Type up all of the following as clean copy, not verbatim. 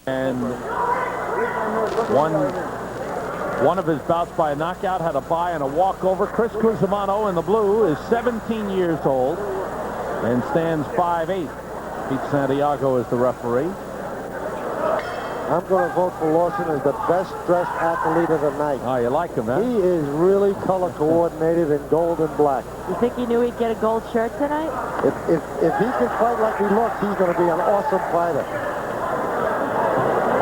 And one of his bouts by a knockout had a bye and a walkover. Chris Cusumano in the blue is 17 years old and stands 5'8". Pete Santiago is the referee. I'm going to vote for Lawson as the best-dressed athlete of the night. Oh, you like him, huh? He is really color-coordinated in gold and black. You think he knew he'd get a gold shirt tonight? If he can fight like he looks, he's going to be an awesome fighter.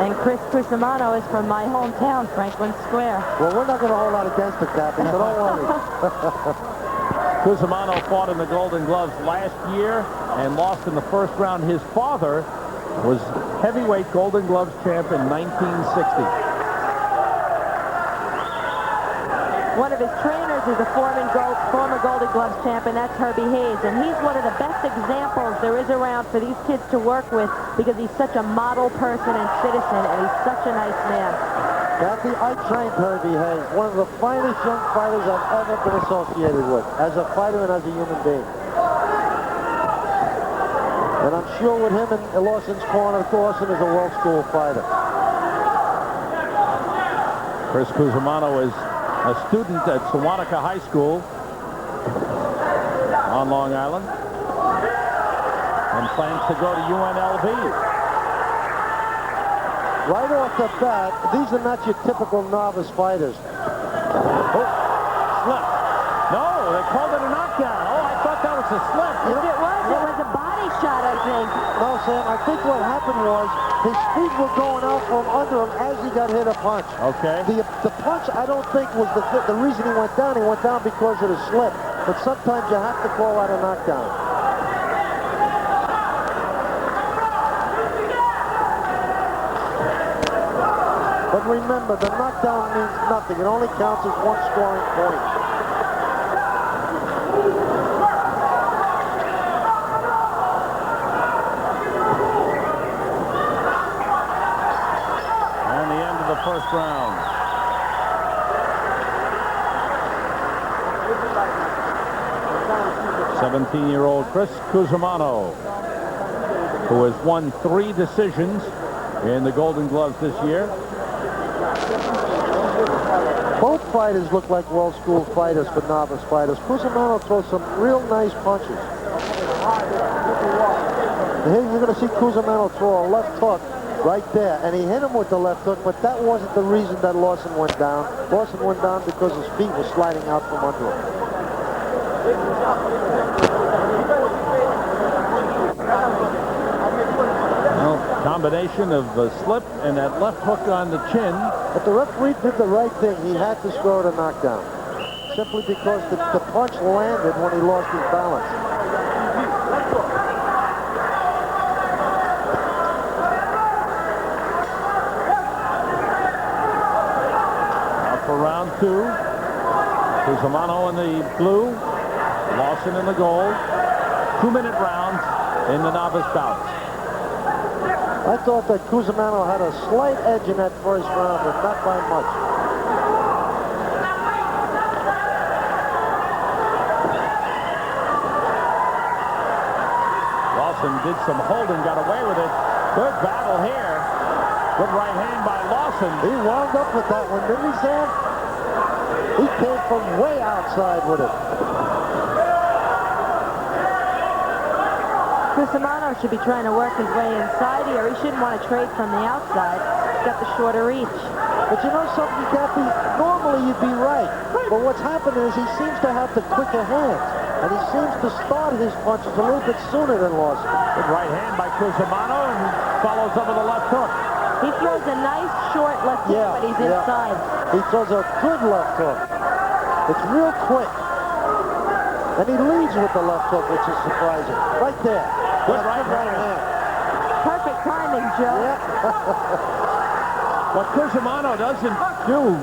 And Chris Cusumano is from my hometown, Franklin Square. Well, we're not going to hold out against the Cappy, so don't worry. Cusumano fought in the Golden Gloves last year and lost in the first round. His father was heavyweight Golden Gloves champ in 1960. One of his trainers is a former Golden Gloves champ, and that's Herbie Hayes. And he's one of the best examples there is around for these kids to work with because he's such a model person and citizen, and he's such a nice man. Kathy, I trained Herbie Hayes, one of the finest young fighters I've ever been associated with, as a fighter and as a human being. And I'm sure with him in Lawson's corner, Lawson is a world school fighter. Chris Cusumano is a student at Sewanaka High School on Long Island and plans to go to UNLV. Right off the bat, these are not your typical novice fighters. Oh, slip. No, they called it a knockdown. Oh, I thought that was a slip. It was a body shot, I think. No, Sam, I think what happened was his feet were going out from under him as he got hit a punch. Okay. The punch, I don't think, was the reason he went down. He went down because of the slip. But sometimes you have to call out a knockdown. But remember, the knockdown means nothing. It only counts as one scoring point. And the end of the first round. '17-year-old Chris Cusumano, who has won 3 decisions in the Golden Gloves this year. Both fighters look like world school fighters for novice fighters. Cusumano throws some real nice punches. Here you're going to see Cusumano throw a left hook right there, and he hit him with the left hook, but that wasn't the reason that Lawson went down. Lawson went down because his feet were sliding out from under him. Well, combination of the slip and that left hook on the chin. But the referee did the right thing. He had to score a knockdown, simply because the punch landed when he lost his balance. For round 2, Cusumano in the blue, Lawson in the gold. 2-minute rounds in the novice bouts. I thought that Cusumano had a slight edge in that first round, but not by much. Lawson did some holding, got away with it. Good battle here. Good right hand by Lawson. He wound up with that one, didn't he, Sam? He came from way outside with it. Cusumano should be trying to work his way inside here. He shouldn't want to trade from the outside. He's got the shorter reach. But you know something, Kathy? Normally you'd be right. But what's happened is he seems to have the quicker hands. And he seems to start his punches a little bit sooner than Lawson. Good right hand by Cusumano, and he follows up with a left hook. He throws a nice short left hook, but he's inside. He throws a good left hook. It's real quick. And he leads with the left hook, which is surprising. Right there. Good right hand. Perfect timing, Joe. What Cusumano doesn't do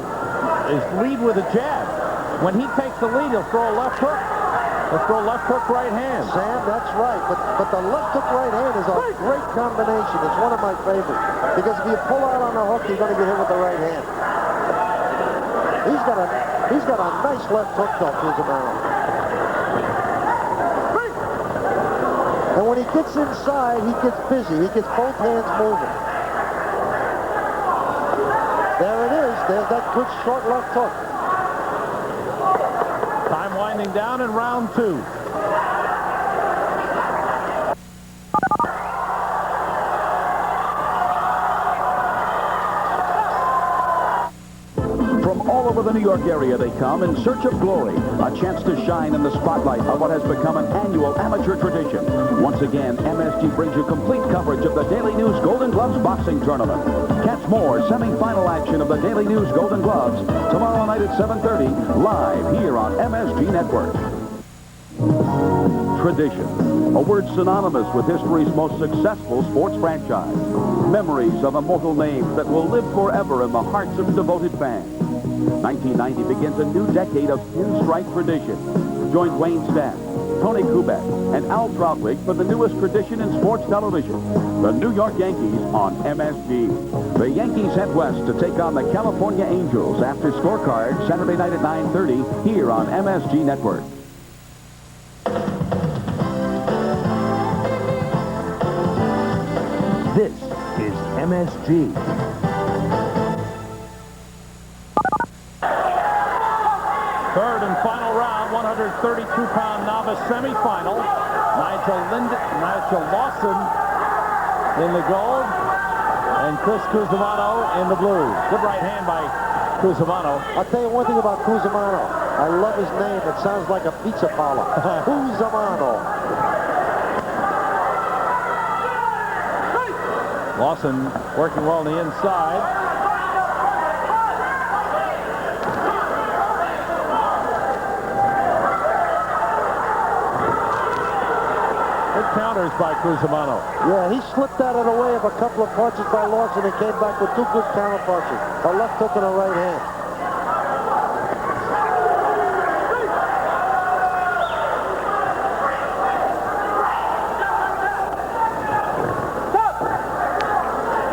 is lead with a jab. When he takes the lead, he'll throw a left hook. He'll throw left hook, right hand. Sam, that's right. But the left hook, right hand is a great combination. It's one of my favorites. Because if you pull out on the hook, you're going to get hit with the right hand. He's got a nice left hook, though, Cusumano. And when he gets inside, he gets busy. He gets both hands moving. There it is. There's that good short left hook. Time winding down in round 2. Over the New York area they come in search of glory, a chance to shine in the spotlight of what has become an annual amateur tradition. Once again, MSG brings you complete coverage of the Daily News Golden Gloves Boxing Tournament. Catch more semi-final action of the Daily News Golden Gloves tomorrow night at 7:30, live here on MSG Network. Tradition, a word synonymous with history's most successful sports franchise. Memories of immortal names that will live forever in the hearts of devoted fans. 1990 begins a new decade of pinstripe tradition. Join Wayne Stack, Tony Kubek, and Al Trautwig for the newest tradition in sports television, the New York Yankees on MSG. The Yankees head west to take on the California Angels after scorecard Saturday night at 9:30 here on MSG Network. This is MSG. Third and final round, 132-pound novice semifinal. Nigel Lawson in the gold and Chris Cusumano in the blue. Good right hand by Cusumano. I'll tell you one thing about Cusumano. I love his name. It sounds like a pizza parlor. Cusumano. Lawson working well on the inside. Counters by Cusumano. Yeah, he slipped out of the way of a couple of punches by Lawson and came back with 2 good counter punches. A left hook and a right hand.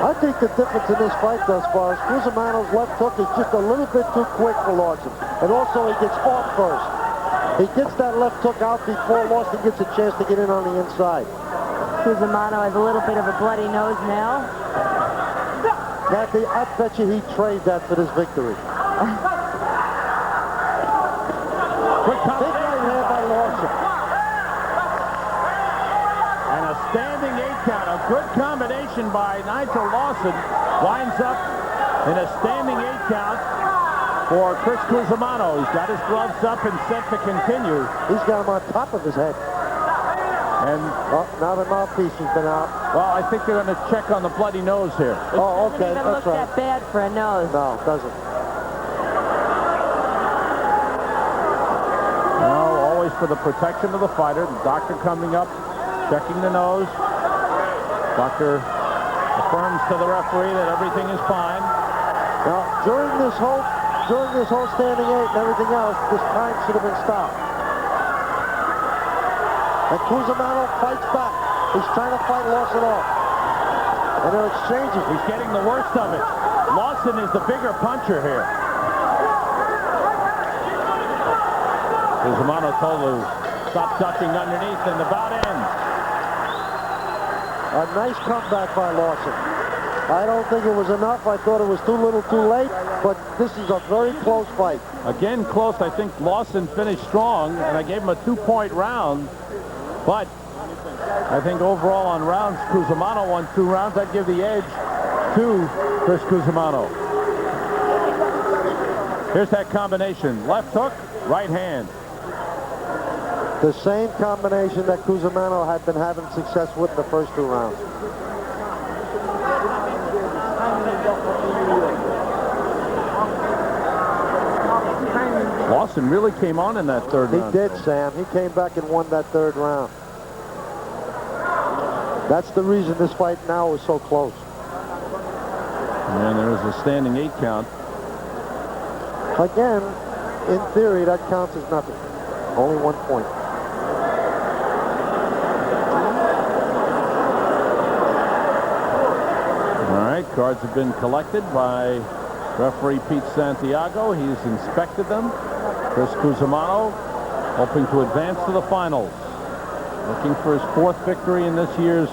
I think the difference in this fight thus far is Cusumano's left hook is just a little bit too quick for Lawson. And also he gets off first. He gets that left hook out before Lawson gets a chance to get in on the inside. Cusumano has a little bit of a bloody nose now. Kathy, I bet you he traded that for this victory. Quick Big right hand by Lawson. And a standing 8 count. A good combination by Nigel Lawson. Winds up in a standing 8 count for Chris Cusumano. He's got his gloves up and set to continue. He's got him on top of his head. And now the mouthpiece has been out. well, I think they're going to check on the bloody nose here. Oh, Doesn't okay, even that's look right. that bad for a nose. No, it doesn't. No, always for the protection of the fighter. The doctor coming up, checking the nose. Doctor affirms to the referee that everything is fine. Now, during this whole standing 8 and everything else, this time should have been stopped. And Cusumano fights back. He's trying to fight Lawson off. And they're exchanging. He's getting the worst of it. Lawson is the bigger puncher here. Cusumano told him to stop ducking underneath, and the bout ends. A nice comeback by Lawson. I don't think it was enough. I thought it was too little too late, but this is a very close fight. Again, close. I think Lawson finished strong, and I gave him a 2-point round. But I think overall on rounds, Cusumano won 2 rounds. I'd give the edge to Chris Cusumano. Here's that combination. Left hook, right hand. The same combination that Cusumano had been having success with in the first 2 rounds. Lawson really came on in that third round. He did, Sam. He came back and won that 3rd round. That's the reason this fight now is so close. And there's a standing 8 count. Again, in theory, that counts as nothing. Only 1 point. All right, cards have been collected by referee Pete Santiago. He's inspected them. Chris Cusumano hoping to advance to the finals. Looking for his 4th victory in this year's